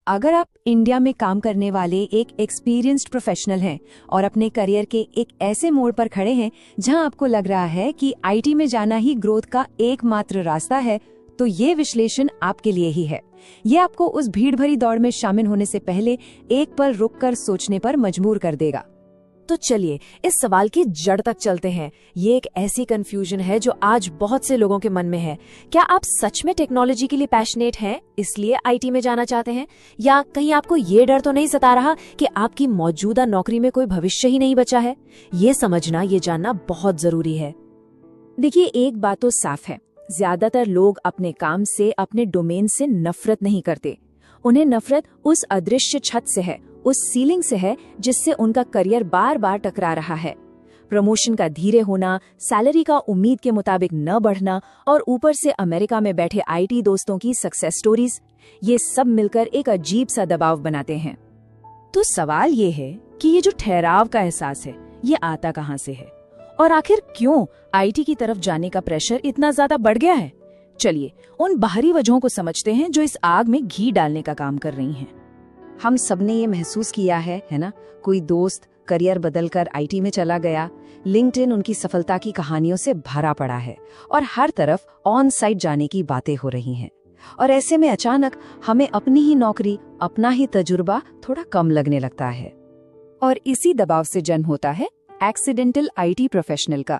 अगर आप इंडिया में काम करने वाले एक एक्सपीरियंस्ड प्रोफेशनल हैं और अपने करियर के एक ऐसे मोड़ पर खड़े हैं जहां आपको लग रहा है कि आईटी में जाना ही ग्रोथ का एकमात्र रास्ता है, तो ये विश्लेषण आपके लिए ही है। ये आपको उस भीड़ भरी दौड़ में शामिल होने से पहले एक पल रुककर सोचने पर मजबूर कर देगा। तो चलिए इस सवाल की जड़ तक चलते हैं। ये एक ऐसी कंफ्यूजन है जो आज बहुत से लोगों के मन में है। क्या आप सच में टेक्नोलॉजी के लिए पैशनेट हैं, इसलिए आईटी में जाना चाहते हैं, या कहीं आपको ये डर तो नहीं सता रहा कि आपकी मौजूदा नौकरी में कोई भविष्य ही नहीं बचा है? ये समझना, ये जानना बहुत जरूरी है। देखिए, एक बात तो साफ है, ज्यादातर लोग अपने काम से, अपने डोमेन से नफरत नहीं करते। उन्हें नफरत उस अदृश्य छत से है, उस सीलिंग से है जिससे उनका करियर बार बार टकरा रहा है। प्रमोशन का धीरे होना, सैलरी का उम्मीद के मुताबिक न बढ़ना और ऊपर से अमेरिका में बैठे आईटी दोस्तों की सक्सेस स्टोरीज, ये सब मिलकर एक अजीब सा दबाव बनाते हैं। तो सवाल ये है कि ये जो ठहराव का एहसास है, ये आता कहाँ से है और आखिर क्यों आईटी की तरफ जाने का प्रेशर इतना ज्यादा बढ़ गया है? चलिए उन बाहरी वजहों को समझते हैं जो इस आग में घी डालने का काम कर रही हैं। हम सबने ये महसूस किया है ना? कोई दोस्त करियर बदलकर आईटी में चला गया, लिंक्डइन उनकी सफलता की कहानियों से भरा पड़ा है और हर तरफ ऑन साइट जाने की बातें हो रही हैं। और ऐसे में अचानक हमें अपनी ही नौकरी, अपना ही तजुर्बा थोड़ा कम लगने लगता है। और इसी दबाव से जन्म होता है एक्सीडेंटल आईटी प्रोफेशनल का।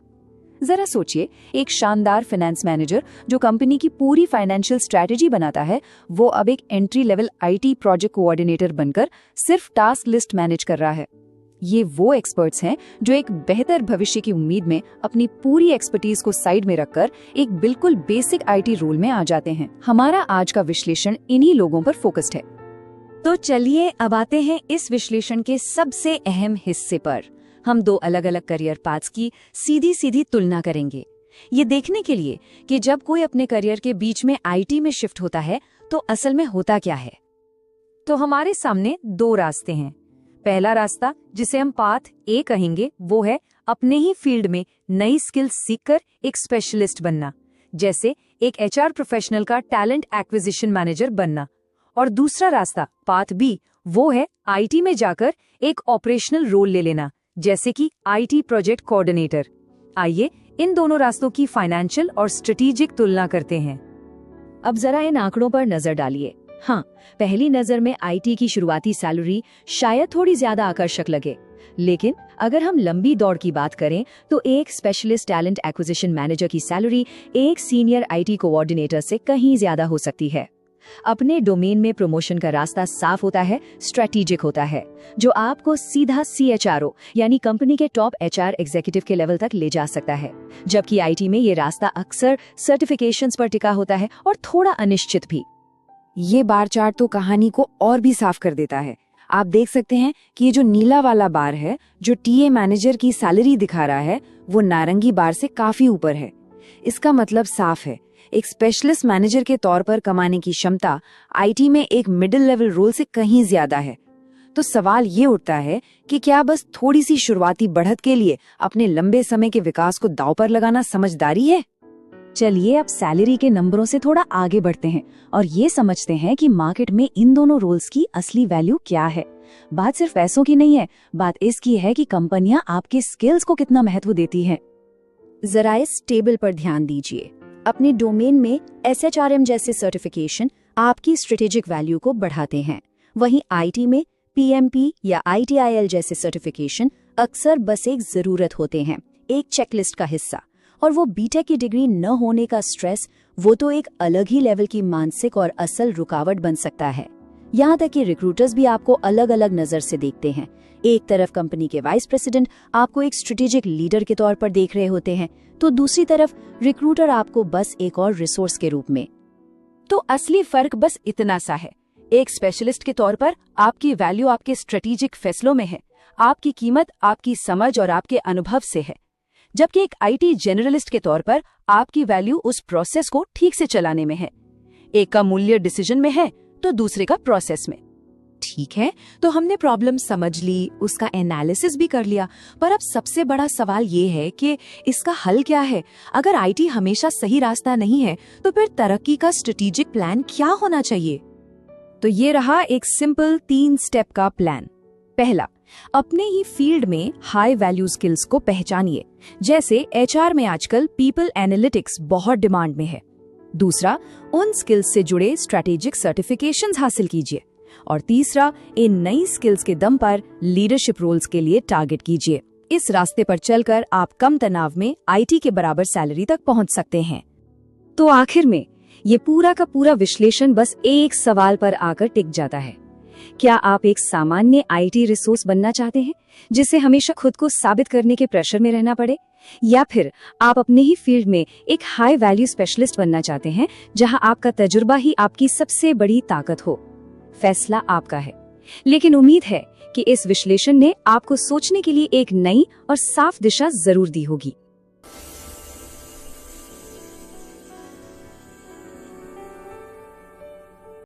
जरा सोचिए, एक शानदार फाइनेंस मैनेजर जो कंपनी की पूरी फाइनेंशियल स्ट्रैटेजी बनाता है, वो अब एक entry level IT project coordinator बनकर सिर्फ टास्क लिस्ट मैनेज कर रहा है। ये वो एक्सपर्ट्स हैं जो एक बेहतर भविष्य की उम्मीद में अपनी पूरी एक्सपर्टीज को साइड में रखकर एक बिल्कुल बेसिक आईटी रोल में आ जाते हैं। हमारा आज का विश्लेषण इन्हीं लोगों पर फोकस्ड है। तो चलिए अब आते हैं इस विश्लेषण के सबसे अहम हिस्से पर। हम दो अलग अलग करियर पाथ्स की सीधी सीधी तुलना करेंगे, ये देखने के लिए कि जब कोई अपने करियर के बीच में आईटी में शिफ्ट होता है तो असल में होता क्या है। तो हमारे सामने दो रास्ते हैं। पहला रास्ता, जिसे हम पाथ ए कहेंगे, वो है अपने ही फील्ड में नई स्किल्स सीखकर एक स्पेशलिस्ट बनना, जैसे एक एचआर प्रोफेशनल का टैलेंट एक्विजिशन मैनेजर बनना। और दूसरा रास्ता, पाथ बी, वो है आईटी में जाकर एक ऑपरेशनल रोल ले लेना, जैसे कि आईटी प्रोजेक्ट कोऑर्डिनेटर। आइए इन दोनों रास्तों की फाइनेंशियल और स्ट्रेटेजिक तुलना करते हैं। अब जरा इन आंकड़ों पर नजर डालिए। हाँ, पहली नजर में आईटी की शुरुआती सैलरी शायद थोड़ी ज्यादा आकर्षक लगे, लेकिन अगर हम लंबी दौड़ की बात करें तो एक स्पेशलिस्ट टैलेंट एक्विजिशन मैनेजर की सैलरी एक सीनियर आईटी कोऑर्डिनेटर से कहीं ज्यादा हो सकती है। अपने डोमेन में प्रमोशन का रास्ता साफ होता है, स्ट्रेटेजिक होता है, जो आपको सीधा सीएचआरओ यानी कंपनी के टॉप एचआर एग्जीक्यूटिव के लेवल तक ले जा सकता है। जबकि आईटी में ये रास्ता अक्सर सर्टिफिकेशंस पर टिका होता है और थोड़ा अनिश्चित भी। ये बार चार्ट तो कहानी को और भी साफ कर देता है। आप देख सकते हैं कि ये जो नीला वाला बार है, जो टीए मैनेजर की सैलरी दिखा रहा है, वो नारंगी बार से काफी ऊपर है। इसका मतलब साफ है, एक स्पेशलिस्ट मैनेजर के तौर पर कमाने की क्षमता आईटी में एक मिडिल लेवल रोल से कहीं ज्यादा है। तो सवाल ये उठता है कि क्या बस थोड़ी सी शुरुआती बढ़त के लिए अपने लंबे समय के विकास को दांव पर लगाना समझदारी है? चलिए अब सैलरी के नंबरों से थोड़ा आगे बढ़ते हैं और ये समझते हैं कि मार्केट में इन दोनों रोल्स की असली वैल्यू क्या है। बात सिर्फ पैसों की नहीं है, बात इसकी है कि कंपनियां आपके स्किल्स को कितना महत्व देती हैं। जरा इस टेबल पर ध्यान दीजिए। अपने डोमेन में एसएचआरएम जैसे सर्टिफिकेशन आपकी स्ट्रेटेजिक वैल्यू को बढ़ाते हैं। वहीं आईटी में पीएमपी या आईटीआईएल जैसे सर्टिफिकेशन अक्सर बस एक जरूरत होते हैं, एक चेकलिस्ट का हिस्सा। और वो बीटेक की डिग्री न होने का स्ट्रेस, वो तो एक अलग ही लेवल की मानसिक और असल रुकावट बन सकता है। यहाँ तक कि रिक्रूटर्स भी आपको अलग अलग नजर से देखते हैं। एक तरफ कंपनी के वाइस प्रेसिडेंट आपको एक स्ट्रेटेजिक लीडर के तौर पर देख रहे होते हैं, तो दूसरी तरफ रिक्रूटर आपको बस एक और रिसोर्स के रूप में। तो असली फर्क बस इतना सा है, एक स्पेशलिस्ट के तौर पर आपकी वैल्यू आपके स्ट्रेटेजिक फैसलों में है, आपकी कीमत आपकी समझ और आपके अनुभव से है। जबकि एक आईटी जनरलिस्ट के तौर पर आपकी वैल्यू उस प्रोसेस को ठीक से चलाने में है। एक का मूल्य डिसीजन में है तो दूसरे का प्रोसेस में। ठीक है, तो हमने प्रॉब्लम समझ ली, उसका एनालिसिस भी कर लिया, पर अब सबसे बड़ा सवाल ये है कि इसका हल क्या है? अगर आईटी हमेशा सही रास्ता नहीं है, तो फिर तरक्की का स्ट्रेटेजिक प्लान क्या होना चाहिए? तो ये रहा एक सिंपल 3 स्टेप का प्लान। पहला, अपने ही फील्ड में हाई वैल्यू स्किल्स को पहचानिए। जैसे एचआर में आजकल पीपल एनालिटिक्स बहुत डिमांड में है। दूसरा, उन स्किल्स से जुड़े स्ट्रेटेजिक सर्टिफिकेशंस हासिल कीजिए। और तीसरा, इन नई स्किल्स के दम पर लीडरशिप रोल्स के लिए टारगेट कीजिए। इस रास्ते पर चलकर आप कम तनाव में आईटी के बराबर सैलरी तक पहुंच सकते हैं। तो आखिर में ये पूरा का पूरा विश्लेषण बस एक सवाल पर आकर टिक जाता है। क्या आप एक सामान्य आईटी रिसोर्स बनना चाहते हैं जिसे हमेशा खुद को साबित करने के प्रेशर में रहना पड़े, या फिर आप अपने ही फील्ड में एक हाई वैल्यू स्पेशलिस्ट बनना चाहते हैं जहां आपका तजुर्बा ही आपकी सबसे बड़ी ताकत हो? फैसला आपका है, लेकिन उम्मीद है कि इस विश्लेषण ने आपको सोचने के लिए एक नई और साफ दिशा जरूर दी होगी।